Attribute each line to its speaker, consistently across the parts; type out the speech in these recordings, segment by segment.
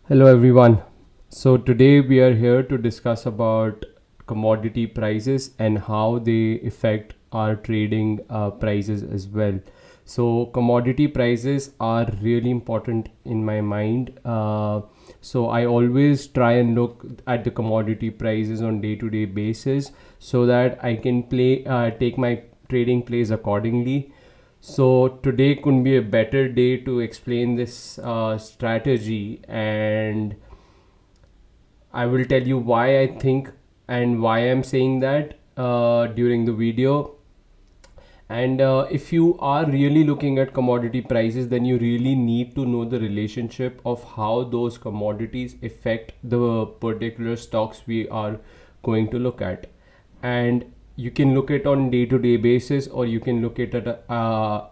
Speaker 1: Hello everyone. So today we are here to discuss about commodity prices and how they affect our trading prices as well. So commodity prices are really important in my mind. So I always try and look at the commodity prices on day-to-day basis so that I can take my trading plays accordingly. So today couldn't be a better day to explain this strategy, and I will tell you why I think and why I'm saying that during the video. And if you are really looking at commodity prices, then you really need to know the relationship of how those commodities affect the particular stocks we are going to look at. And you can look at on day-to-day basis, or you can look at uh,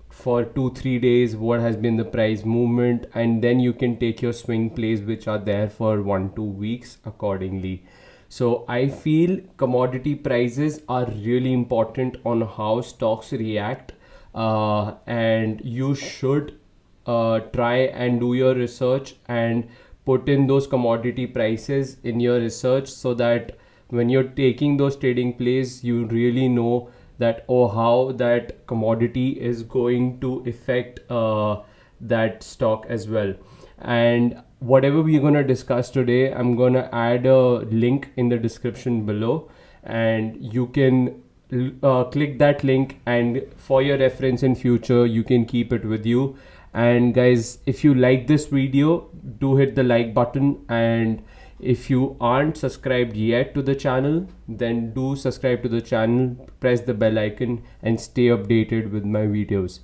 Speaker 1: for 2-3 days what has been the price movement, and then you can take your swing plays which are there for 1-2 weeks accordingly. So I feel commodity prices are really important on how stocks react, and you should try and do your research and put in those commodity prices in your research so that when you're taking those trading plays, you really know that how that commodity is going to affect that stock as well. And whatever we're going to discuss today, I'm going to add a link in the description below, and you can click that link, and for your reference in future you can keep it with you. And guys, if you like this video, do hit the like button, and if you aren't subscribed yet to the channel, then do subscribe to the channel, press the bell icon, and stay updated with my videos.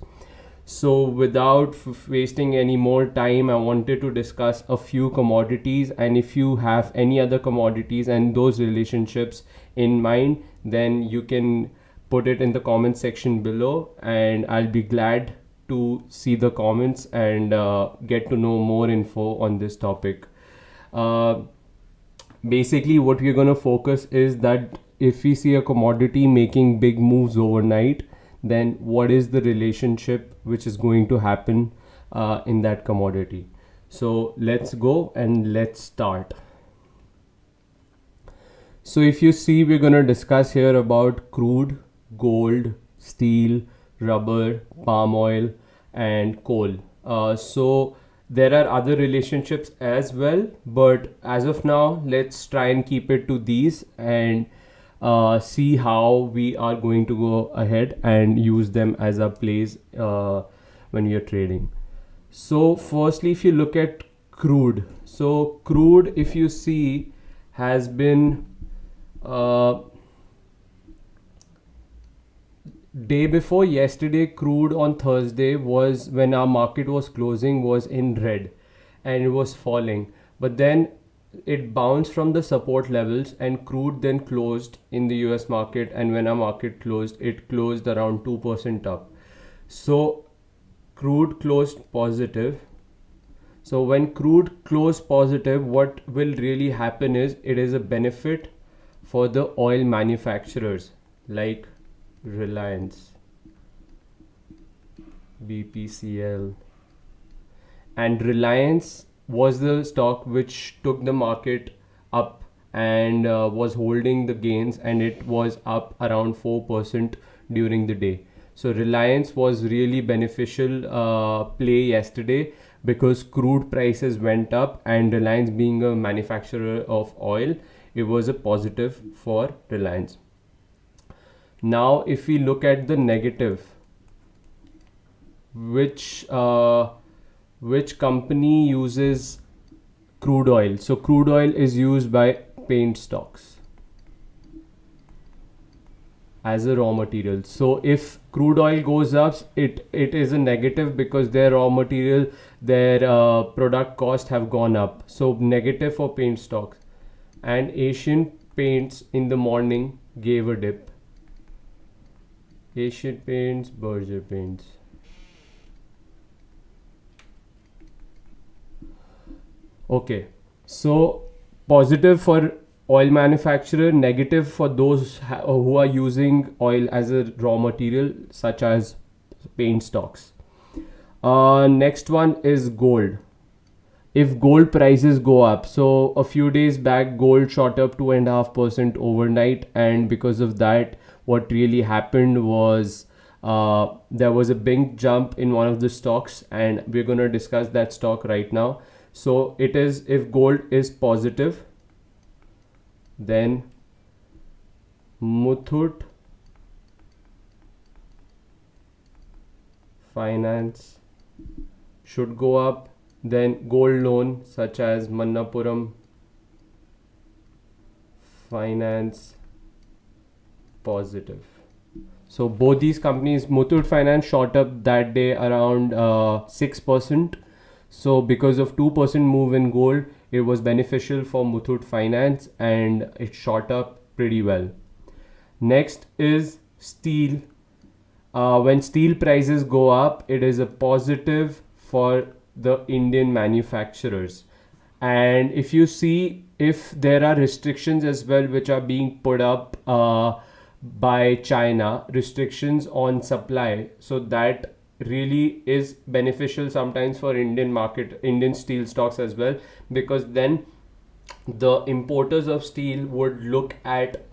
Speaker 1: So without wasting any more time, I wanted to discuss a few commodities, and if you have any other commodities and those relationships in mind, then you can put it in the comment section below, and I'll be glad to see the comments and get to know more info on this topic. Uh, Basically what we're going to focus is that if we see a commodity making big moves overnight, then what is the relationship which is going to happen in that commodity. So let's go and let's start. So if you see, we're going to discuss here about crude, gold, steel, rubber, palm oil, and coal. So there are other relationships as well, but as of now, let's try and keep it to these and see how we are going to go ahead and use them as our plays when we are trading. So firstly, if you look at crude, so crude, if you see, has been uh, day before yesterday, crude on Thursday was when our market was closing was in red and it was falling, but then it bounced from the support levels, and crude then closed in the US market, and when our market closed, it closed around 2% up. So crude closed positive. So when crude closed positive, what will really happen is it is a benefit for the oil manufacturers like Reliance, BPCL, and Reliance was the stock which took the market up and was holding the gains, and it was up around 4% during the day. So Reliance was really beneficial play yesterday because crude prices went up, and Reliance being a manufacturer of oil, it was a positive for Reliance. Now if we look at the negative, which uh, which company uses crude oil? So crude oil is used by paint stocks as a raw material. So if crude oil goes up, it is a negative because their raw material, their product cost have gone up. So negative for paint stocks. And Asian Paints in the morning gave a dip. Asian Paints, Berger Paints. Okay, so positive for oil manufacturer, negative for those who are using oil as a raw material, such as paint stocks. Next one is gold. if gold prices go up. So a few days back, gold shot up 2.5% overnight, and because of that, what really happened was there was a big jump in one of the stocks, and we're gonna discuss that stock right now. So it is, if gold is positive, then Muthoot Finance should go up. Then gold loan such as Manappuram Finance positive. So both these companies, Muthoot Finance shot up that day around 6%. So because of 2% move in gold, it was beneficial for Muthoot Finance and it shot up pretty well. Next is steel. When steel prices go up, it is a positive for the Indian manufacturers. And if you see, if there are restrictions as well which are being put up by China, restrictions on supply, so that really is beneficial sometimes for Indian market, Indian steel stocks as well, because then the importers of steel would look at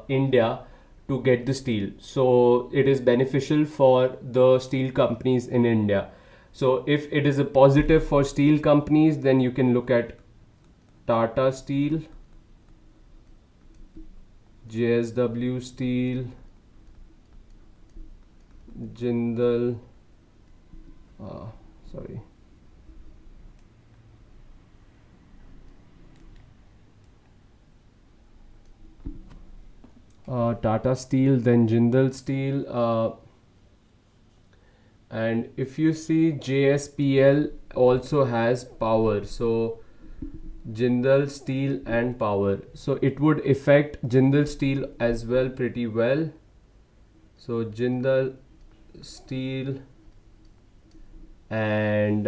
Speaker 1: India to get the steel. So it is beneficial for the steel companies in India. So if it is a positive for steel companies, then you can look at Tata Steel, JSW Steel, Jindal, sorry. Tata Steel, then Jindal Steel, and if you see, JSPL also has power, so Jindal Steel and power, so it would affect Jindal Steel as well pretty well. So Jindal Steel and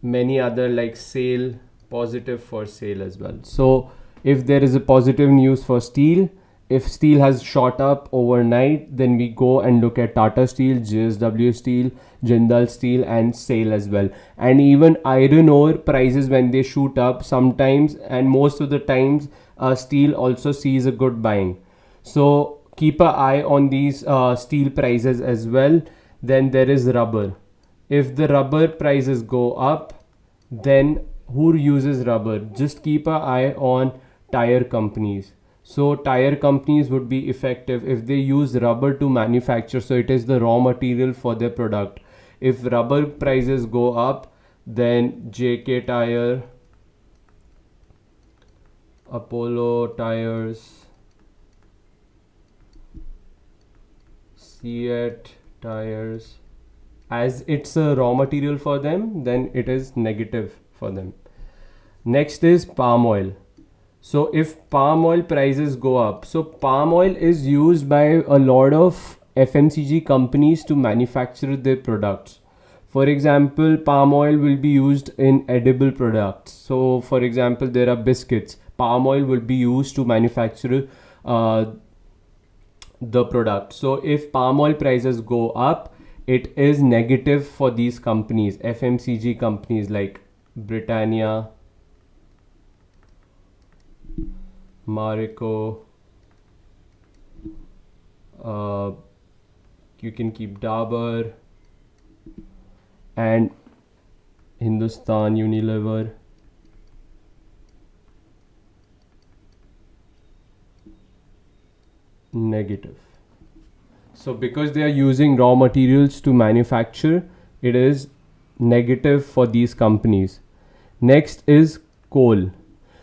Speaker 1: many other like SAIL, positive for SAIL as well. So if there is a positive news for steel, if steel has shot up overnight, then we go and look at Tata Steel, JSW Steel, Jindal Steel and SAIL as well. And even iron ore prices, when they shoot up sometimes, and most of the times, steel also sees a good buying. So keep an eye on these steel prices as well. Then there is rubber. If the rubber prices go up, then who uses rubber? Just keep an eye on tire companies. So tire companies would be effective if they use rubber to manufacture, so it is the raw material for their product. If rubber prices go up, then JK Tire, Apollo Tires, Seat Tires, as it's a raw material for them, then it is negative for them. Next is palm oil. So if palm oil prices go up, so palm oil is used by a lot of FMCG companies to manufacture their products. For example, palm oil will be used in edible products. So for example, there are biscuits. Palm oil will be used to manufacture the product. So if palm oil prices go up, it is negative for these companies, FMCG companies like Britannia, Marico, you can keep Dabur and Hindustan Unilever. Negative. So because they are using raw materials to manufacture, it is negative for these companies. Next is coal.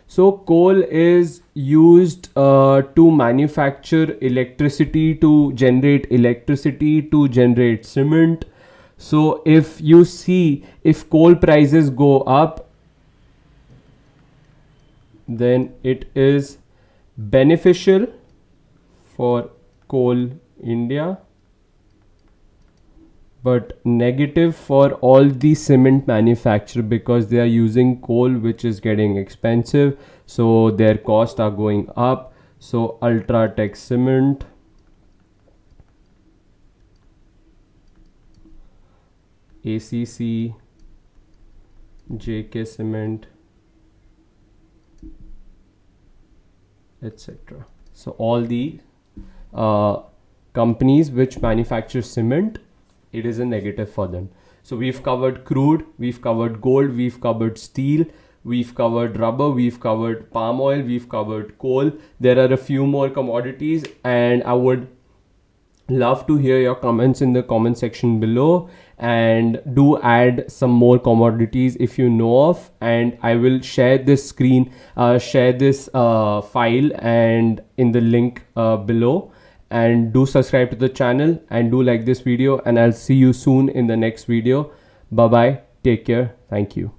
Speaker 1: So coal is used to manufacture electricity, to generate cement. So if you see, if coal prices go up, then it is beneficial for Coal India, but negative for all the cement manufacturer, because they are using coal which is getting expensive, so their costs are going up. So Ultratech Cement, ACC, JK Cement, etc. So all the companies which manufacture cement, it is a negative for them. So we've covered crude, we've covered gold, we've covered steel, we've covered rubber, we've covered palm oil, we've covered coal. There are a few more commodities, and I would love to hear your comments in the comment section below, and do add some more commodities if you know of, and I will share this file and in the link below. And do subscribe to the channel and do like this video, and I'll see you soon in the next video. Bye bye, take care, thank you.